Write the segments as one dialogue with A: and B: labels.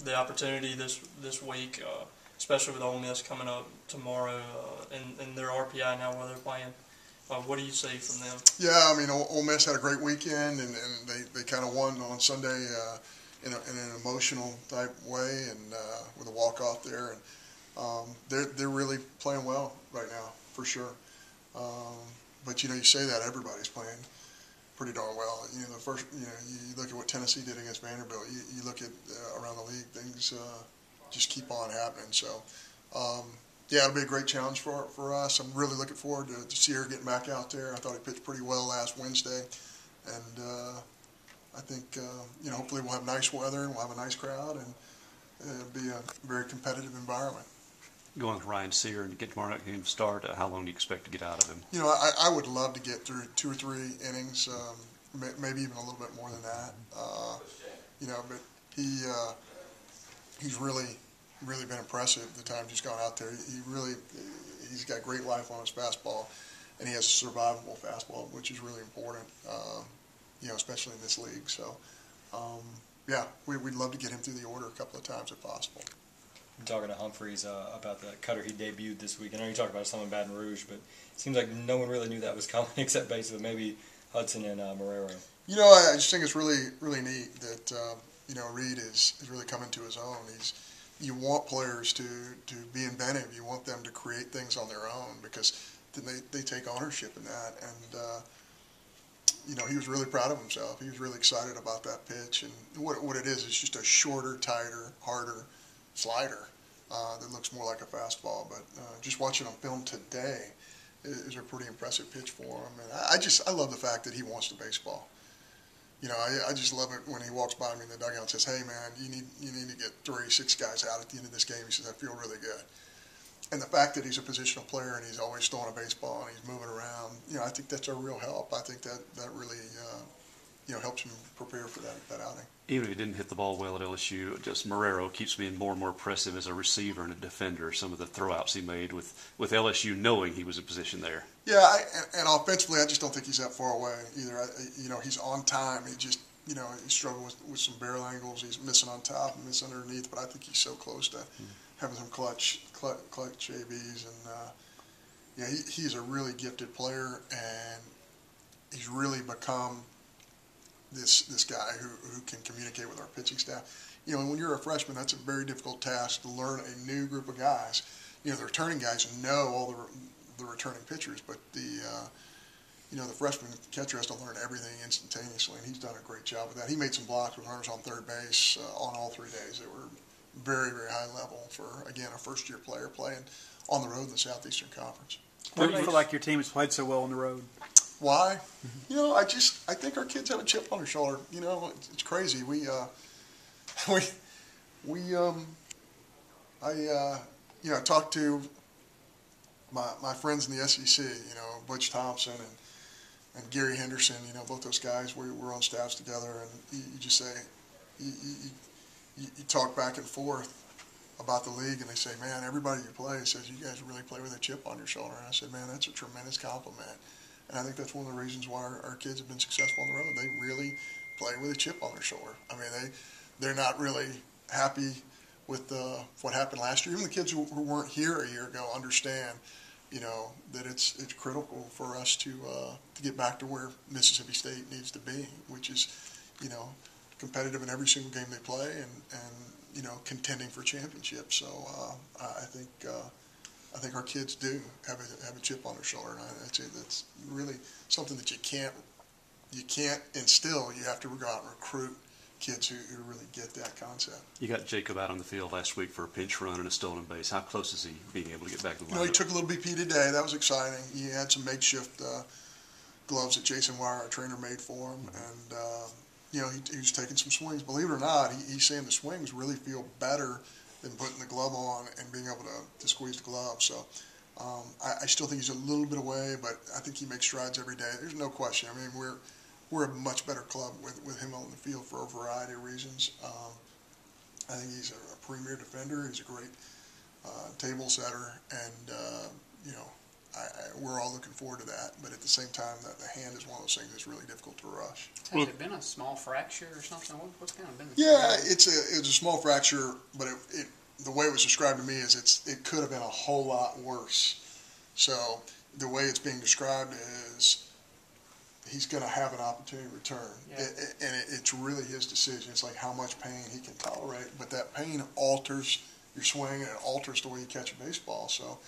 A: the opportunity this week, especially with Ole Miss coming up tomorrow and their RPI now where they're playing. What do you see from them?
B: Yeah, I mean, Ole Miss had a great weekend, and they kind of won on Sunday in an emotional type way, and with a walk-off there. And they're really playing well right now, for sure. But, you say that everybody's playing pretty darn well. You look at what Tennessee did against Vanderbilt. You look at around the league, things just keep on happening. So, yeah, it'll be a great challenge for us. I'm really looking forward to see her getting back out there. I thought he pitched pretty well last Wednesday. And I think, hopefully we'll have nice weather and we'll have a nice crowd, and it'll be a very competitive environment.
C: Going with Ryan Sear and get tomorrow night game start, how long do you expect to get out of him?
B: I would love to get through 2 or 3 innings, maybe even a little bit more than that. But he's really been impressive the time he's gone out there. He's got great life on his fastball, and he has a survivable fastball, which is really important, especially in this league. So, yeah, we'd love to get him through the order a couple of times if possible.
D: I'm talking to Humphreys about the cutter he debuted this week. I know you talked about some in Baton Rouge, but it seems like no one really knew that was coming except basically maybe Hudson and Marrero.
B: I just think it's really neat that Reed is really coming to his own. You want players to be inventive. You want them to create things on their own, because then they take ownership in that. And he was really proud of himself. He was really excited about that pitch. And what it is just a shorter, tighter, harder slider that looks more like a fastball. But just watching on film today is a pretty impressive pitch for him. And I love the fact that he wants the baseball. I just love it when he walks by me in the dugout and says, "Hey man, you need to get 3, 6 guys out at the end of this game." He says, "I feel really good." And the fact that he's a positional player and he's always throwing a baseball and he's moving around, I think that's a real help. I think that really helps him prepare for that outing.
C: Even if he didn't hit the ball well at LSU, just Marrero keeps being more and more impressive as a receiver and a defender. Some of the throwouts he made with LSU, knowing he was in position there.
B: Yeah, and offensively, I just don't think he's that far away either. He's on time. He just, he struggles with some barrel angles. He's missing on top and missing underneath, but I think he's so close to having some clutch ABs. And he's a really gifted player, and he's really become this guy who can communicate with our pitching staff. When you're a freshman, that's a very difficult task to learn a new group of guys. The returning guys know all the returning pitchers, but the freshman catcher has to learn everything instantaneously, and he's done a great job with that. He made some blocks with runners on third base on all 3 days. They were very, very high level for, again, a first-year player playing on the road in the Southeastern Conference.
E: Why do you feel like your team has played so well on the road?
B: Why? I think our kids have a chip on their shoulder. It's crazy. I talked to my friends in the SEC, Butch Thompson and Gary Henderson, both those guys, we're on staffs together, and you just say, you talk back and forth about the league, and they say, "Man, everybody you play says you guys really play with a chip on your shoulder." And I said, "Man, that's a tremendous compliment." And I think that's one of the reasons why our kids have been successful on the road. They really play with a chip on their shoulder. I mean, they're not really happy with what happened last year. Even the kids who weren't here a year ago understand, that it's critical for us to get back to where Mississippi State needs to be, which is, competitive in every single game they play and contending for championships. So I think our kids do have a chip on their shoulder, and that's really something that you can't instill. You have to go out and recruit kids who really get that concept.
C: You got Jacob out on the field last week for a pinch run and a stolen base. How close is he being able to get back to the lineup?
B: He took a little BP today. That was exciting. He had some makeshift gloves that Jason Wire, our trainer, made for him, and he was taking some swings. Believe it or not, he's saying the swings really feel better than putting the glove on and being able to squeeze the glove. So I still think he's a little bit away, but I think he makes strides every day. There's no question. I mean, we're a much better club with him on the field for a variety of reasons. I think he's a premier defender. He's a great table setter, and we're all looking forward to that. But at the same time, the hand is one of those things that's really difficult to rush.
E: Has it been a small fracture or something? What's kind of been the
B: Yeah, it's a small fracture, but the way it was described to me is it could have been a whole lot worse. So the way it's being described is he's going to have an opportunity to return, it's really his decision. It's like how much pain he can tolerate, but that pain alters your swing and it alters the way you catch a baseball. So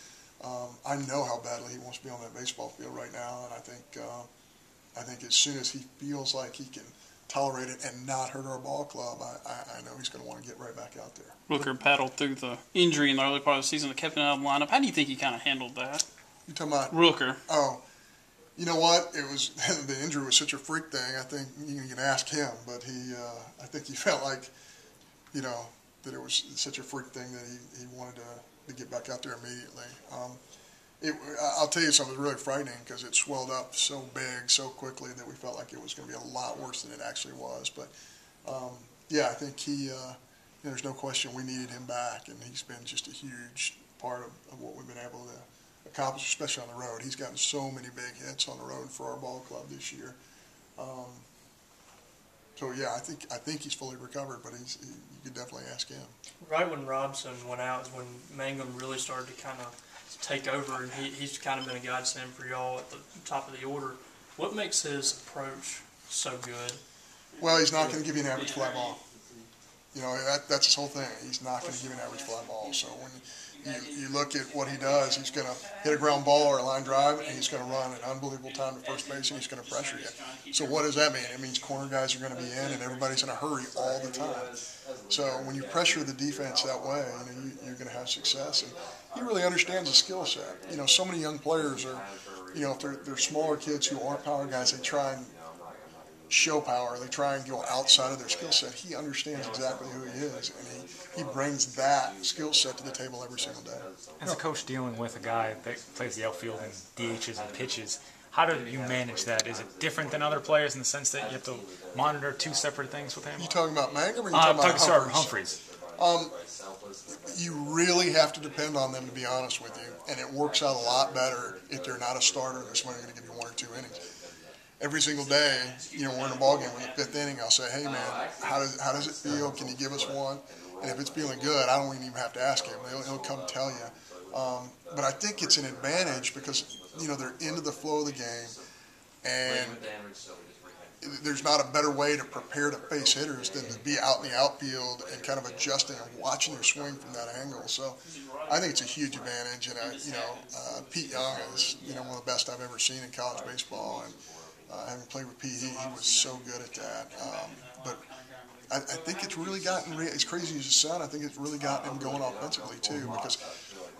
B: I know how badly he wants to be on that baseball field right now, and I think as soon as he feels like he can tolerate it and not hurt our ball club, I know he's going to want to get right back out there.
F: Rooker battled through the injury in the early part of the season that kept him out of the lineup. How do you think he kind of handled that?
B: You talking about
F: Rooker?
B: Oh, you know what? It was the injury was such a freak thing. I think you can ask him, but I think he felt like, that it was such a freak thing that he wanted to get back out there immediately. I'll tell you something really frightening because it swelled up so big so quickly that we felt like it was going to be a lot worse than it actually was. But I think there's no question we needed him back, and he's been just a huge part of what we've been able to accomplish, especially on the road. He's gotten so many big hits on the road for our ball club this year. I think he's fully recovered, but you could definitely ask him.
A: Right when Robson went out is when Mangum really started to kind of take over, and he's kind of been a godsend for y'all at the top of the order. What makes his approach so good?
B: Well, he's not going to give you an average fly ball. That's his whole thing. He's not going to give you an average fly ball. So when you look at what he does, he's going to hit a ground ball or a line drive, and he's going to run an unbelievable time to first base, and he's going to pressure you. So what does that mean? It means corner guys are going to be in, and everybody's in a hurry all the time. So when you pressure the defense that way, you're going to have success. And he really understands the skill set. So many young players are, if they're smaller kids who aren't power guys, they try and show power. They try and go outside of their skill set. He understands exactly who he is, and he brings that skill set to the table every single day.
G: As a coach dealing with a guy that plays the outfield and DHs and pitches, how do you manage that? Is it different than other players in the sense that you have to monitor two separate things with him?
B: You talking about Mangum or you talking about
G: Humphreys?
B: You really have to depend on them, to be honest with you, and it works out a lot better if they're not a starter and they're somebody going to give you 1 or 2 innings. Every single day, we're in a ball game. We're in the 5th inning. I'll say, "Hey, man, how does it feel? Can you give us one?" And if it's feeling good, I don't even have to ask him. He'll come tell you. But I think it's an advantage because they're into the flow of the game, and there's not a better way to prepare to face hitters than to be out in the outfield and kind of adjusting and watching their swing from that angle. So I think it's a huge advantage. And Pete Young is one of the best I've ever seen in college baseball, and having played with Pete, he was so good at that. But I think it's really gotten, as crazy as it sounds, I think it's really gotten him going offensively too, because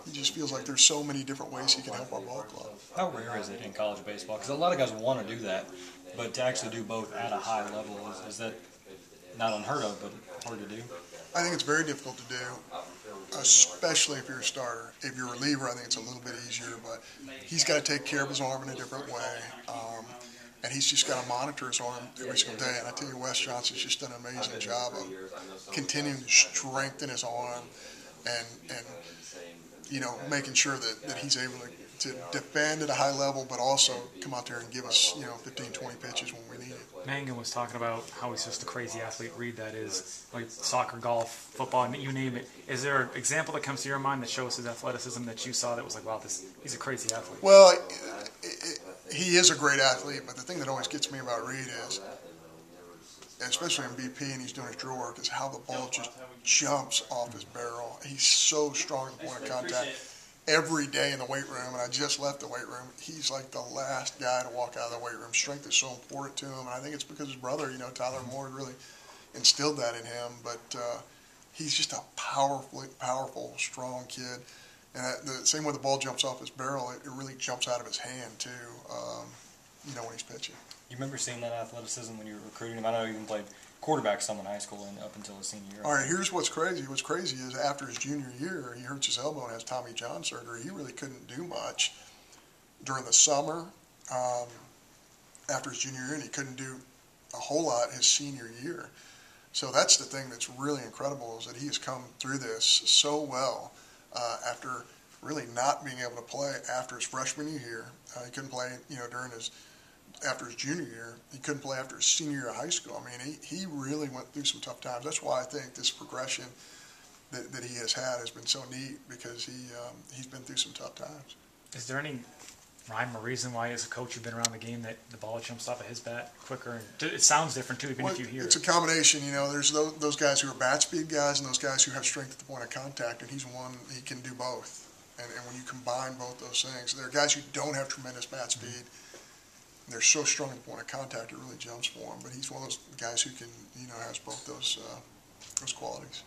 B: he just feels like there's so many different ways he can help our ball club.
D: How rare is it in college baseball? Because a lot of guys want to do that, but to actually do both at a high level, is that not unheard of, but hard to do?
B: I think it's very difficult to do, especially if you're a starter. If you're a reliever, I think it's a little bit easier, but he's got to take care of his arm in a different way. And he's just got to monitor his arm every single day. And I tell you, Wes Johnson's just done an amazing job of continuing to strengthen his arm and making sure that he's able to defend at a high level, but also come out there and give us 15, 20 pitches when we need it.
G: Mangum was talking about how he's just a crazy athlete. Reed, that is, like soccer, golf, football, you name it. Is there an example that comes to your mind that shows his athleticism that you saw that was like, wow, he's a crazy athlete?
B: Well, he is a great athlete, but the thing that always gets me about Reed is, especially in BP and he's doing his drill work, is how the ball just jumps off his barrel. He's so strong at the point of contact. Every day in the weight room, and I just left the weight room, he's like the last guy to walk out of the weight room. Strength is so important to him, and I think it's because his brother, Tyler Moore, really instilled that in him. But he's just a powerful, strong kid. And the same way the ball jumps off his barrel, it really jumps out of his hand too, when he's pitching.
D: You remember seeing that athleticism when you were recruiting him? I know you even played quarterback some in high school and up until his senior year.
B: All right, here's what's crazy. What's crazy is after his junior year, he hurts his elbow and has Tommy John surgery. He really couldn't do much during the summer after his junior year, and he couldn't do a whole lot his senior year. So that's the thing that's really incredible is that he has come through this so well after really not being able to play after his freshman year. He couldn't play, after his junior year. He couldn't play after his senior year of high school. I mean, he really went through some tough times. That's why I think this progression that he has been so neat, because he's been through some tough times.
G: Is there any rhyme or reason why, as a coach, you've been around the game, that the ball jumps off of his bat quicker? And it sounds different too, even if you hear
B: it's
G: it.
B: a combination. There's those guys who are bat speed guys and those guys who have strength at the point of contact, and he's one. He can do both. And when you combine both those things, there are guys who don't have tremendous bat speed. They're so strong at the point of contact, it really jumps for him. But he's one of those guys who can, has both those qualities.